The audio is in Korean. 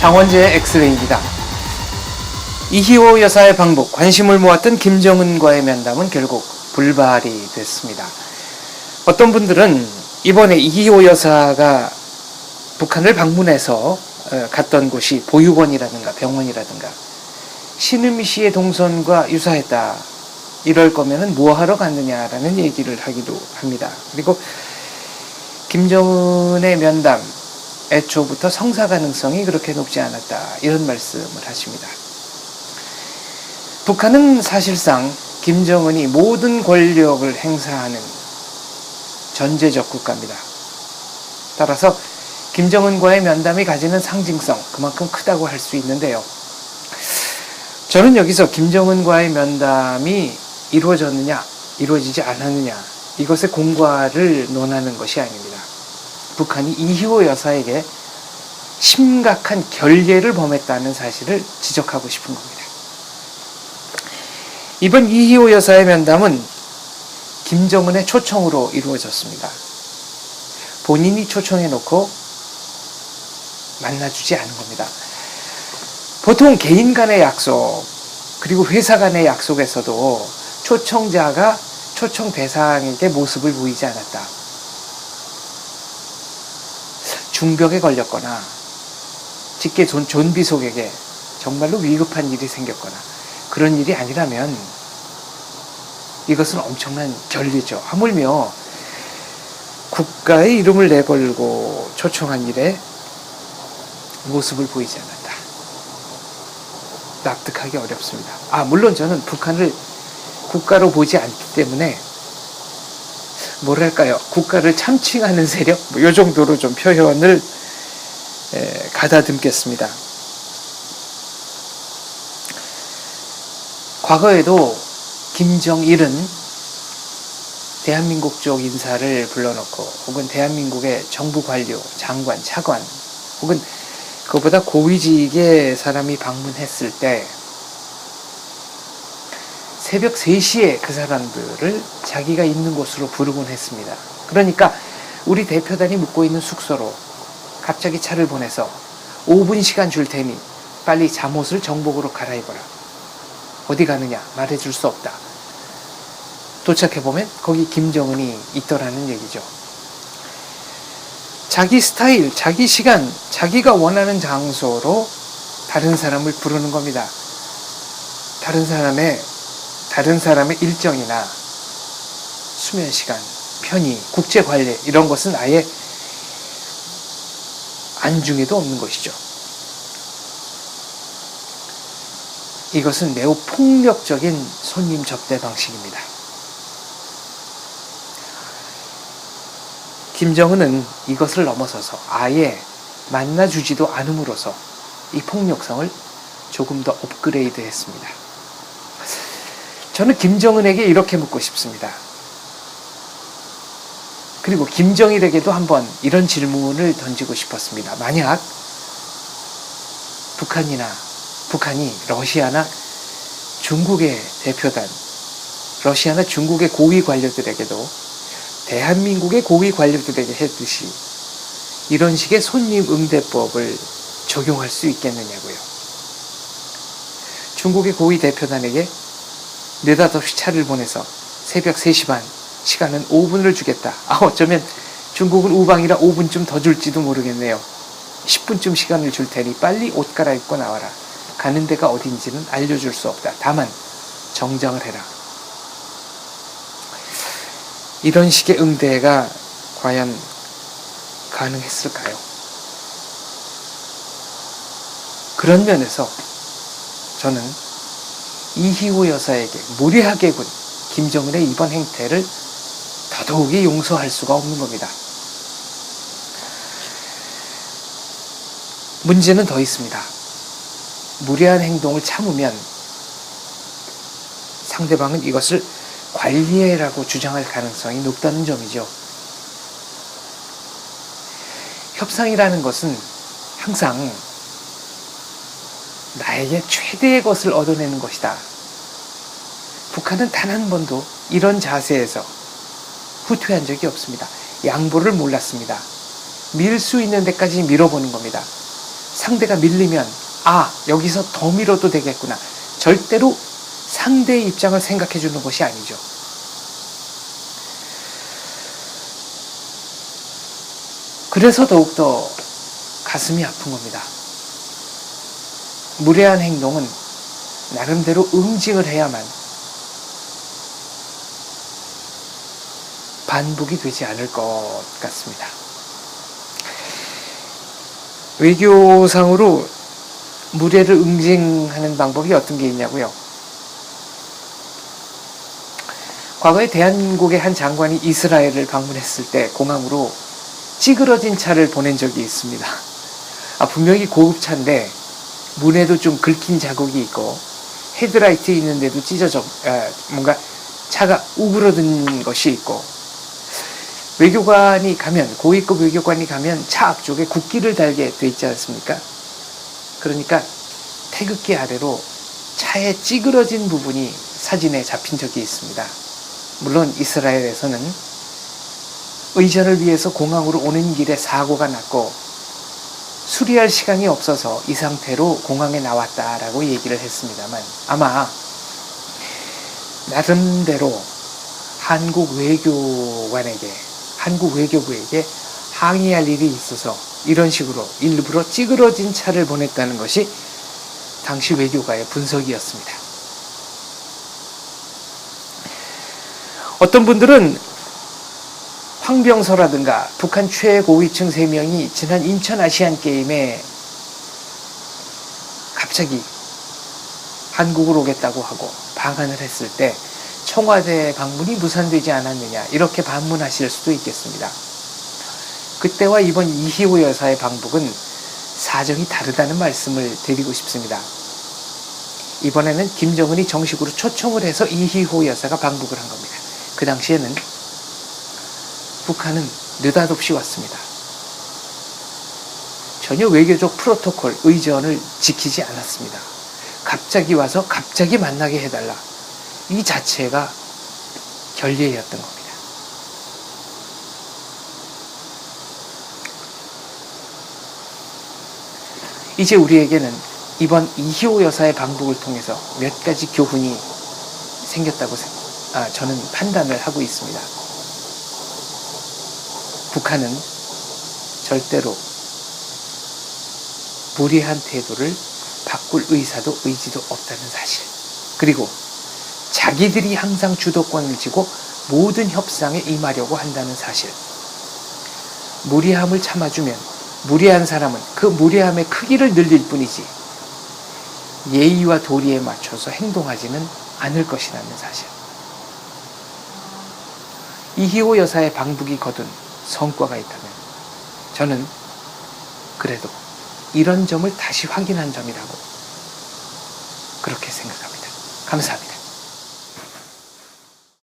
장원재의 엑스레이입니다. 이희호 여사의 방북, 관심을 모았던 김정은과의 면담은 결국 불발이 됐습니다. 어떤 분들은 이번에 이희호 여사가 북한을 방문해서 갔던 곳이 보육원이라든가 병원이라든가 신은미 씨의 동선과 유사했다. 이럴 거면은 뭐 하러 갔느냐라는 얘기를 하기도 합니다. 그리고 김정은의 면담, 애초부터 성사 가능성이 그렇게 높지 않았다. 이런 말씀을 하십니다. 북한은 사실상 김정은이 모든 권력을 행사하는 전제적 국가입니다. 따라서 김정은과의 면담이 가지는 상징성, 그만큼 크다고 할 수 있는데요. 저는 여기서 김정은과의 면담이 이루어졌느냐, 이루어지지 않았느냐, 이것의 공과를 논하는 것이 아닙니다. 북한이 이희호 여사에게 심각한 결례를 범했다는 사실을 지적하고 싶은 겁니다. 이번 이희호 여사의 면담은 김정은의 초청으로 이루어졌습니다. 본인이 초청해놓고 만나주지 않은 겁니다. 보통 개인 간의 약속, 그리고 회사 간의 약속에서도 초청자가 초청 대상에게 모습을 보이지 않았다. 중병에 걸렸거나 직계 존비속에게 정말로 위급한 일이 생겼거나 그런 일이 아니라면 이것은 엄청난 결례죠. 하물며 국가의 이름을 내걸고 초청한 일에 모습을 보이지 않았다. 납득하기 어렵습니다. 물론 저는 북한을 국가로 보지 않기 때문에 뭐랄까요, 국가를 참칭하는 세력? 이 정도로 좀 표현을 가다듬겠습니다. 과거에도 김정일은 대한민국 쪽 인사를 불러놓고 혹은 대한민국의 정부 관료, 장관, 차관 혹은 그보다 고위직의 사람이 방문했을 때 새벽 3시에 그 사람들을 자기가 있는 곳으로 부르곤 했습니다. 그러니까 우리 대표단이 묵고 있는 숙소로 갑자기 차를 보내서 5분 시간 줄 테니 빨리 잠옷을 정복으로 갈아입어라. 어디 가느냐 말해줄 수 없다. 도착해보면 거기 김정은이 있더라는 얘기죠. 자기 스타일, 자기 시간, 자기가 원하는 장소로 다른 사람을 부르는 겁니다. 다른 사람의 일정이나 수면 시간, 편의, 국제 관례 이런 것은 아예 안중에도 없는 것이죠. 이것은 매우 폭력적인 손님 접대 방식입니다. 김정은은 이것을 넘어서서 아예 만나주지도 않음으로써 이 폭력성을 조금 더 업그레이드 했습니다. 저는 김정은에게 이렇게 묻고 싶습니다. 그리고 김정일에게도 한번 이런 질문을 던지고 싶었습니다. 만약 북한이 러시아나 중국의 대표단, 러시아나 중국의 고위 관료들에게도 대한민국의 고위 관료들에게 했듯이 이런 식의 손님 응대법을 적용할 수 있겠느냐고요. 중국의 고위 대표단에게 느닷없이 차를 보내서 새벽 3시 반, 시간은 5분을 주겠다. 어쩌면 중국은 우방이라 5분쯤 더 줄지도 모르겠네요. 10분쯤 시간을 줄 테니 빨리 옷 갈아입고 나와라. 가는 데가 어딘지는 알려줄 수 없다. 다만 정장을 해라. 이런 식의 응대가 과연 가능했을까요? 그런 면에서 저는 이희호 여사에게 무례하게 군 김정은의 이번 행태를 더더욱이 용서할 수가 없는 겁니다. 문제는 더 있습니다. 무례한 행동을 참으면 상대방은 이것을 관리해라고 주장할 가능성이 높다는 점이죠. 협상이라는 것은 항상 나에게 최대의 것을 얻어내는 것이다. 북한은 단 한 번도 이런 자세에서 후퇴한 적이 없습니다. 양보를 몰랐습니다. 밀 수 있는 데까지 밀어보는 겁니다. 상대가 밀리면 여기서 더 밀어도 되겠구나. 절대로 상대의 입장을 생각해 주는 것이 아니죠. 그래서 더욱더 가슴이 아픈 겁니다. 무례한 행동은 나름대로 응징을 해야만 반복이 되지 않을 것 같습니다. 외교상으로 무례를 응징하는 방법이 어떤 게 있냐고요? 과거에 대한민국의 한 장관이 이스라엘을 방문했을 때 공항으로 찌그러진 차를 보낸 적이 있습니다. 분명히 고급차인데 문에도 좀 긁힌 자국이 있고 헤드라이트 있는데도 찢어져 뭔가 차가 우그러든 것이 있고, 외교관이 가면, 고위급 외교관이 가면 차 앞쪽에 국기를 달게 돼 있지 않습니까? 그러니까 태극기 아래로 차에 찌그러진 부분이 사진에 잡힌 적이 있습니다. 물론 이스라엘에서는 의전을 위해서 공항으로 오는 길에 사고가 났고 수리할 시간이 없어서 이 상태로 공항에 나왔다라고 얘기를 했습니다만, 아마 나름대로 한국 외교부에게 항의할 일이 있어서 이런 식으로 일부러 찌그러진 차를 보냈다는 것이 당시 외교가의 분석이었습니다. 어떤 분들은 황병서라든가 북한 최고위층 3명이 지난 인천 아시안게임에 갑자기 한국을 오겠다고 하고 방한을 했을 때 청와대 방문이 무산되지 않았느냐, 이렇게 반문하실 수도 있겠습니다. 그때와 이번 이희호 여사의 방북은 사정이 다르다는 말씀을 드리고 싶습니다. 이번에는 김정은이 정식으로 초청을 해서 이희호 여사가 방북을 한 겁니다. 그 당시에는 북한은 느닷없이 왔습니다. 전혀 외교적 프로토콜, 의전을 지키지 않았습니다. 갑자기 와서 갑자기 만나게 해달라. 이 자체가 결례였던 겁니다. 이제 우리에게는 이번 이희호 여사의 방북을 통해서 몇 가지 교훈이 생겼다고 저는 판단을 하고 있습니다. 북한은 절대로 무례한 태도를 바꿀 의사도 의지도 없다는 사실, 그리고 자기들이 항상 주도권을 쥐고 모든 협상에 임하려고 한다는 사실. 무례함을 참아주면 무례한 사람은 그 무례함의 크기를 늘릴 뿐이지 예의와 도리에 맞춰서 행동하지는 않을 것이라는 사실. 이희호 여사의 방북이 거둔 성과가 있다면 저는 그래도 이런 점을 다시 확인한 점이라고 그렇게 생각합니다. 감사합니다.